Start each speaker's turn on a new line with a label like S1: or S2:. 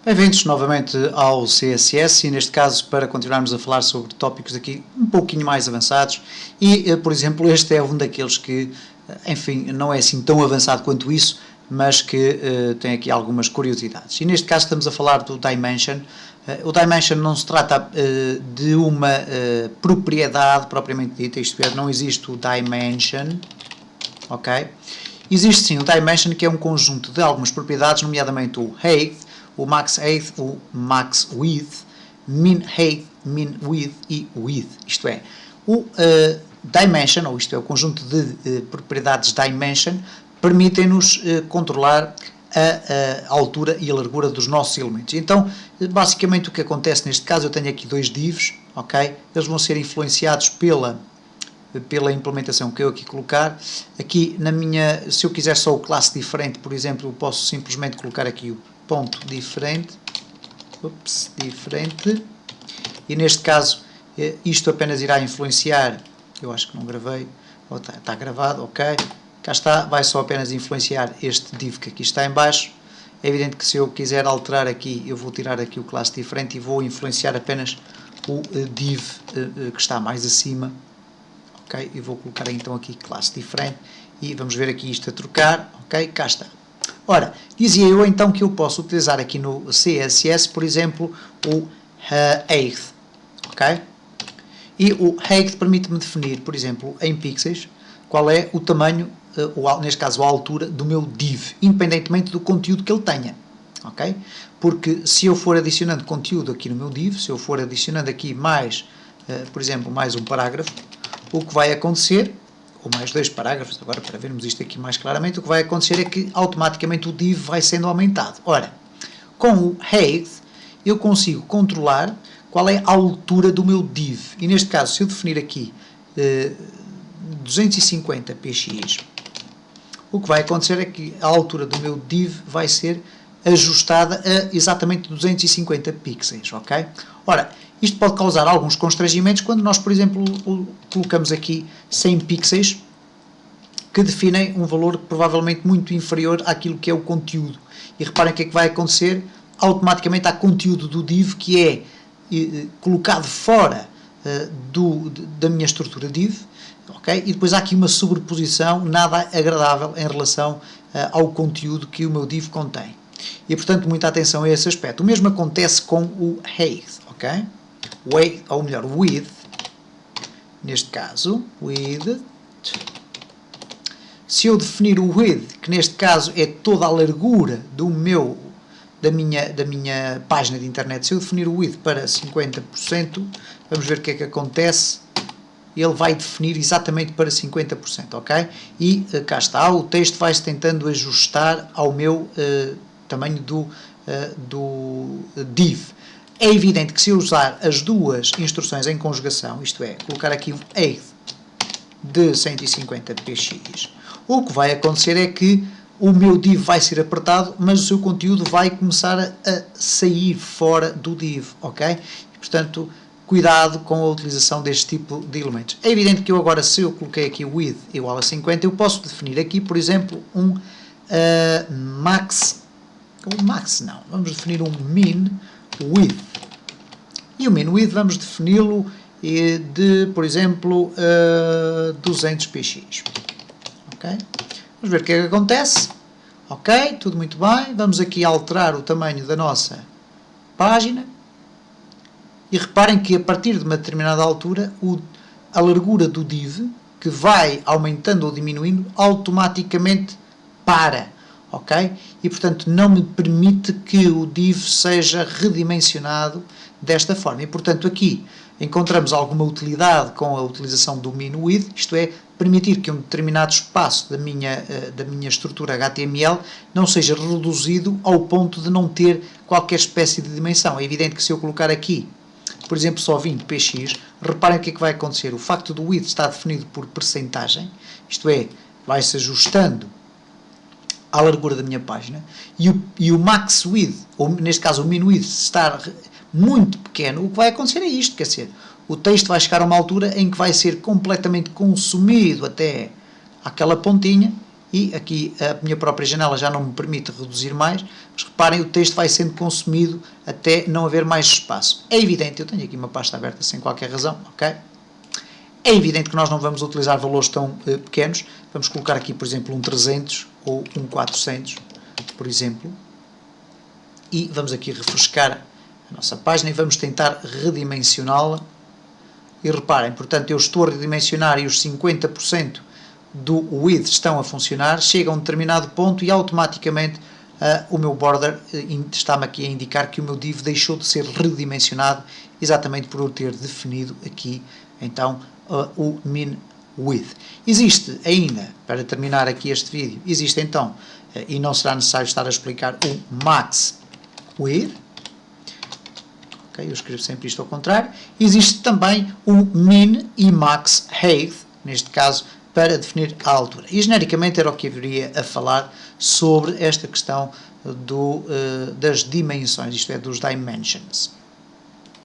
S1: Bem-vindos novamente ao CSS e neste caso para continuarmos a falar sobre tópicos aqui um pouquinho mais avançados e, por exemplo, este é um daqueles que, enfim, não é assim tão avançado quanto isso, mas que tem aqui algumas curiosidades. E neste caso estamos a falar do Dimension. O Dimension não se trata de uma propriedade propriamente dita, isto é, não existe o Dimension, ok? Existe sim o Dimension, que é um conjunto de algumas propriedades, nomeadamente o height, o max height, o max width, min height, min width e width. Isto é, o dimension, ou isto é, o conjunto de propriedades dimension, permitem-nos controlar a altura e a largura dos nossos elementos. Então, basicamente o que acontece neste caso, eu tenho aqui dois divs, ok? Eles vão ser influenciados pela implementação que eu aqui colocar. Aqui na minha, se eu quiser só o classe diferente, por exemplo, eu posso simplesmente colocar aqui o ponto diferente, diferente, e neste caso isto apenas irá influenciar, eu acho que não gravei, está gravado, ok, cá está, vai só apenas influenciar este div que aqui está em baixo. É evidente que se eu quiser alterar aqui, eu vou tirar aqui o classe diferente e vou influenciar apenas o div que está mais acima, ok, e vou colocar então aqui classe diferente, e vamos ver aqui isto a trocar, ok, cá está. Ora, dizia eu então que eu posso utilizar aqui no CSS, por exemplo, o height, ok? E o height permite-me definir, por exemplo, em pixels, qual é o tamanho, ou neste caso a altura, do meu div, independentemente do conteúdo que ele tenha, ok? Porque se eu for adicionando conteúdo aqui no meu div, se eu for adicionando aqui mais, por exemplo, mais um parágrafo, o que vai acontecer, ou mais dois parágrafos, agora para vermos isto aqui mais claramente, o que vai acontecer é que automaticamente o div vai sendo aumentado. Ora, com o height eu consigo controlar qual é a altura do meu div. E neste caso, se eu definir aqui 250 px, o que vai acontecer é que a altura do meu div vai ser ajustada a exatamente 250 pixels, ok? Ora, isto pode causar alguns constrangimentos quando nós, por exemplo, colocamos aqui 100 pixels que definem um valor provavelmente muito inferior àquilo que é o conteúdo. E reparem o que é que vai acontecer? Automaticamente há conteúdo do div que é colocado fora da minha estrutura div, ok? E depois há aqui uma sobreposição nada agradável em relação ao conteúdo que o meu div contém. E, portanto, muita atenção a esse aspecto. O mesmo acontece com o height, ok? Weight, ou melhor, width, neste caso, width. Se eu definir o width, que neste caso é toda a largura da minha página de internet, se eu definir o width para 50%, vamos ver o que é que acontece. Ele vai definir exatamente para 50%, ok? E cá está, o texto vai-se tentando ajustar ao meu tamanho do div. É evidente que se eu usar as duas instruções em conjugação, isto é, colocar aqui um height de 150 px, o que vai acontecer é que o meu div vai ser apertado, mas o seu conteúdo vai começar a sair fora do div, ok? E, portanto, cuidado com a utilização deste tipo de elementos. É evidente que eu agora, se eu coloquei aqui width igual a 50, eu posso definir aqui, por exemplo, um max, não, vamos definir um min width. E o min width vamos defini-lo de, por exemplo, 200 px. Ok? Vamos ver o que é que acontece. Ok, tudo muito bem. Vamos aqui alterar o tamanho da nossa página. E reparem que a partir de uma determinada altura, a largura do div, que vai aumentando ou diminuindo, automaticamente para. Ok? E, portanto, não me permite que o div seja redimensionado desta forma. E, portanto, aqui encontramos alguma utilidade com a utilização do min width, isto é, permitir que um determinado espaço da minha estrutura HTML não seja reduzido ao ponto de não ter qualquer espécie de dimensão. É evidente que se eu colocar aqui, por exemplo, só 20 px, reparem o que é que vai acontecer. O facto do width está definido por percentagem, isto é, vai-se ajustando à largura da minha página, e o max width, ou neste caso o min width, estar muito pequeno, o que vai acontecer é isto, quer dizer, o texto vai chegar a uma altura em que vai ser completamente consumido até aquela pontinha, e aqui a minha própria janela já não me permite reduzir mais, mas reparem, o texto vai sendo consumido até não haver mais espaço. É evidente, eu tenho aqui uma pasta aberta sem qualquer razão, ok? É evidente que nós não vamos utilizar valores tão pequenos, vamos colocar aqui, por exemplo, um 300 ou um 400, por exemplo, e vamos aqui refrescar a nossa página e vamos tentar redimensioná-la. E reparem, portanto, eu estou a redimensionar e os 50% do width estão a funcionar, chega a um determinado ponto e automaticamente o meu border está-me aqui a indicar que o meu div deixou de ser redimensionado, exatamente por eu ter definido aqui, então, o min width. Existe ainda, para terminar aqui este vídeo, existe então, e não será necessário estar a explicar, o max width. Okay, eu escrevo sempre isto ao contrário. Existe também o min e max height, neste caso, para definir a altura. E genericamente era o que eu viria a falar sobre esta questão das dimensões, isto é, dos dimensions.